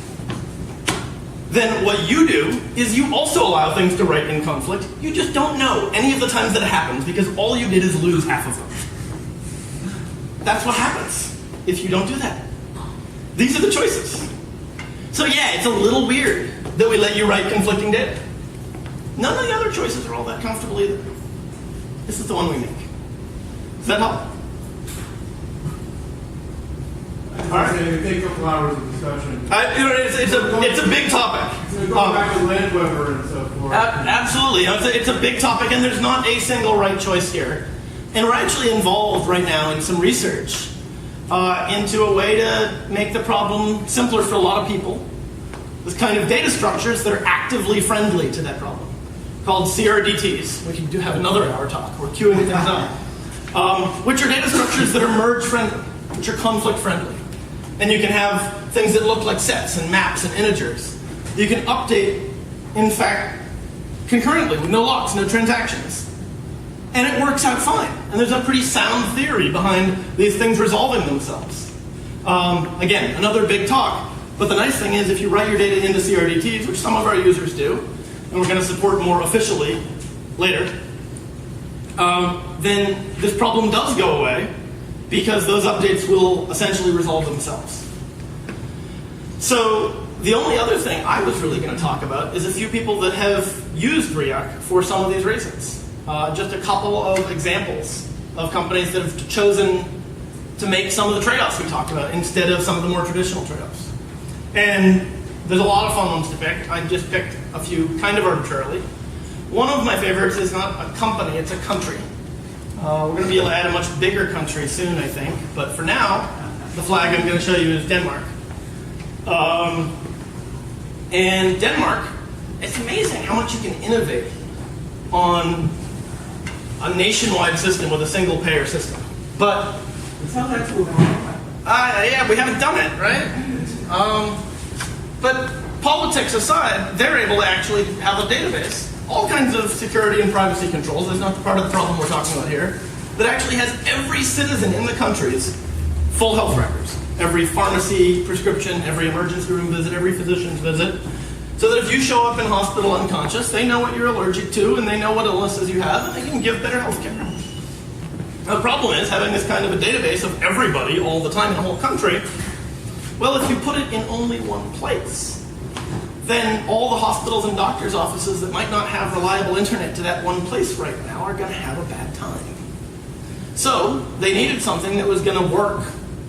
then what you do is you also allow things to write in conflict. You just don't know any of the times that it happens because all you did is lose half of them. That's what happens if you don't do that. These are the choices. So yeah, it's a little weird that we let you write conflicting data. None of the other choices are all that comfortable either. This is the one we make. Does that help?
All right. It would take a couple hours of discussion.
It's a big topic.
Go back to Landweber and so forth.
Absolutely. It's a big topic, and there's not a single right choice here. And we're actually involved right now in some research into a way to make the problem simpler for a lot of people with kind of data structures that are actively friendly to that problem, called CRDTs. We can have another hour talk. We're queuing things up. which are data structures that are merge-friendly, which are conflict-friendly. And you can have things that look like sets and maps and integers. You can update, in fact, concurrently with no locks, no transactions. And it works out fine. And there's a pretty sound theory behind these things resolving themselves. Again, another big talk. But the nice thing is if you write your data into CRDTs, which some of our users do, and we're going to support more officially later, then this problem does go away because those updates will essentially resolve themselves. So the only other thing I was really going to talk about is a few people that have used Riak for some of these reasons. Just a couple of examples of companies that have chosen to make some of the trade-offs we talked about instead of some of the more traditional trade-offs. And there's a lot of fun ones to pick. I just picked a few kind of arbitrarily. One of my favorites is not a company, it's a country. We're going to be able to add a much bigger country soon, I think. But for now, the flag I'm going to show you is Denmark. And Denmark, it's amazing how much you can innovate on a nationwide system with a single payer system. But
Tell that to a
yeah, we haven't done it, right? But politics aside, they're able to actually have a database, all kinds of security and privacy controls. That's not part of the problem we're talking about here. That actually has every citizen in the country's full health records. Every pharmacy prescription, every emergency room visit, every physician's visit. So that if you show up in hospital unconscious, they know what you're allergic to and they know what illnesses you have and they can give better health care. Now, the problem is having this kind of a database of everybody all the time in the whole country. Well, if you put it in only one place, then all the hospitals and doctors' offices that might not have reliable internet to that one place right now are going to have a bad time. So they needed something that was going to work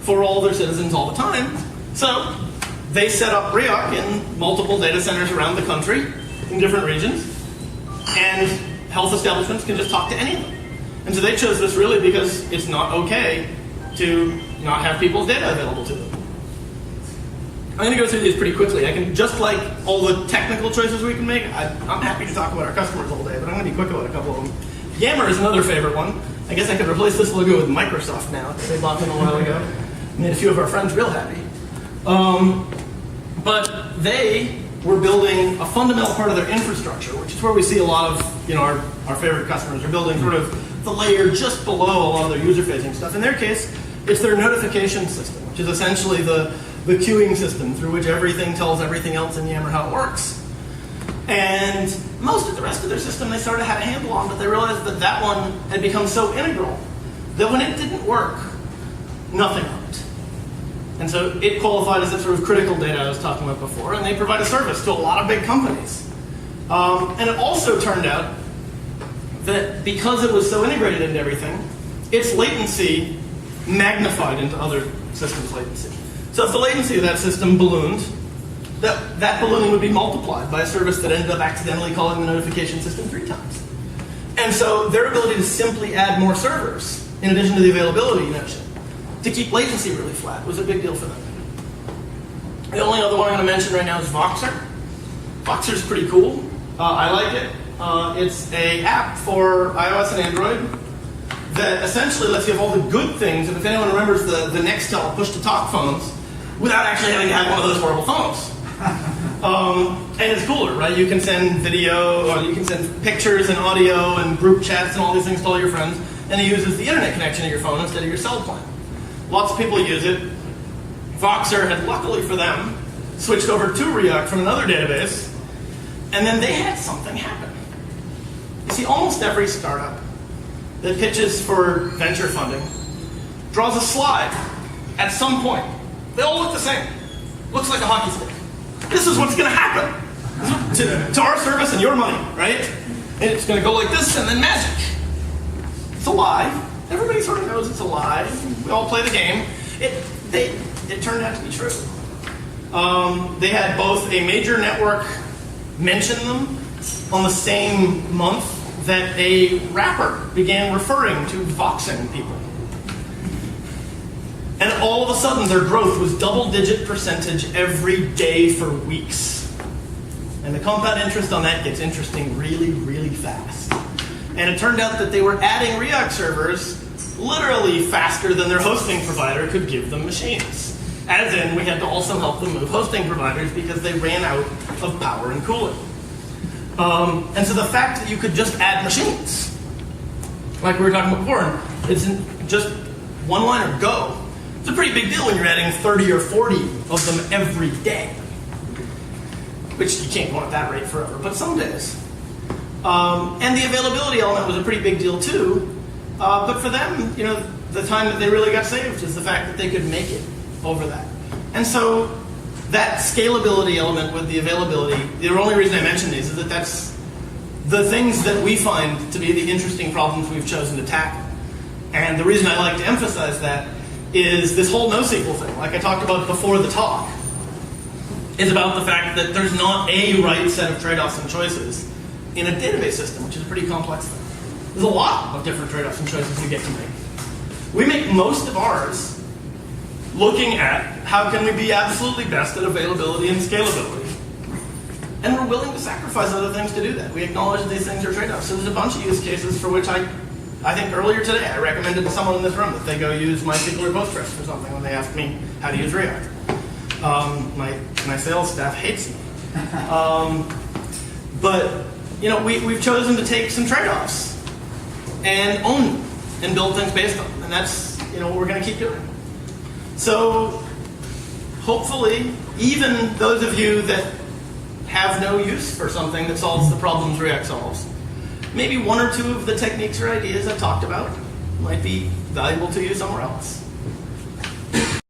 for all their citizens all the time. So they set up Riak in multiple data centers around the country in different regions, and health establishments can just talk to any of them. And so they chose this really because it's not okay to not have people's data available to them. I'm going to go through these pretty quickly. I can, just like all the technical choices we can make, I'm happy to talk about our customers all day, but I'm going to be quick about a couple of them. Yammer is another favorite one. I guess I could replace this logo with Microsoft now, because they bought them a while ago. Made a few of our friends real happy. But they were building a fundamental part of their infrastructure, which is where we see a lot of our favorite customers are building sort of the layer just below a lot of their user-facing stuff. In their case, it's their notification system, which is essentially the queuing system through which everything tells everything else in Yammer how it works. And most of the rest of their system they sort of had a handle on, but they realized that that one had become so integral that when it didn't work, nothing worked. And so it qualified as that sort of critical data I was talking about before, and they provide a service to a lot of big companies. And it also turned out that because it was so integrated into everything, its latency magnified into other systems' latency. So if the latency of that system ballooned, that ballooning would be multiplied by a service that ended up accidentally calling the notification system 3 times. And so their ability to simply add more servers, in addition to the availability you mentioned, to keep latency really flat was a big deal for them. The only other one I'm going to mention right now is Voxer. Voxer is pretty cool. I like it. It's an app for iOS and Android that essentially lets you have all the good things, and if anyone remembers the Nextel push-to-talk phones, without actually having to have one of those horrible phones. And it's cooler, right? You can send video, or you can send pictures and audio and group chats and all these things to all your friends, and it uses the internet connection of your phone instead of your cell plan. Lots of people use it. Voxer had, luckily for them, switched over to Riak from another database, and then they had something happen. You see, almost every startup that pitches for venture funding draws a slide at some point. They all look the same. Looks like a hockey stick. This is what's going to happen to our service and your money, right? And it's going to go like this and then magic. It's a lie. Everybody sort of knows it's a lie. We all play the game. It turned out to be true. They had both a major network mention them on the same month that a rapper began referring to voxing people. And all of a sudden, their growth was double-digit percentage every day for weeks. And the compound interest on that gets interesting really, really fast. And it turned out that they were adding Riak servers literally faster than their hosting provider could give them machines. As in, we had to also help them move hosting providers because they ran out of power and cooling. And so the fact that you could just add machines, like we were talking about before, it's just one-liner, go. It's a pretty big deal when you're adding 30 or 40 of them every day, which you can't go on at that rate forever, but some days. And the availability element was a pretty big deal too. But for them, the time that they really got saved is the fact that they could make it over that. And so that scalability element with the availability, the only reason I mention these is that that's the things that we find to be the interesting problems we've chosen to tackle. And the reason I like to emphasize that is this whole NoSQL thing, like I talked about before the talk, is about the fact that there's not a right set of trade-offs and choices in a database system, which is a pretty complex thing. There's a lot of different trade-offs and choices we get to make. We make most of ours looking at how can we be absolutely best at availability and scalability. And we're willing to sacrifice other things to do that. We acknowledge that these things are trade-offs. So there's a bunch of use cases for which I think earlier today I recommended to someone in this room that they go use MySQL or Postgres for something when they asked me how to use Riak. My sales staff hates me. But we've chosen to take some trade-offs and own them and build things based on them. And that's what we're going to keep doing. So hopefully, even those of you that have no use for something that solves the problems Riak solves, maybe one or two of the techniques or ideas I talked about might be valuable to you somewhere else.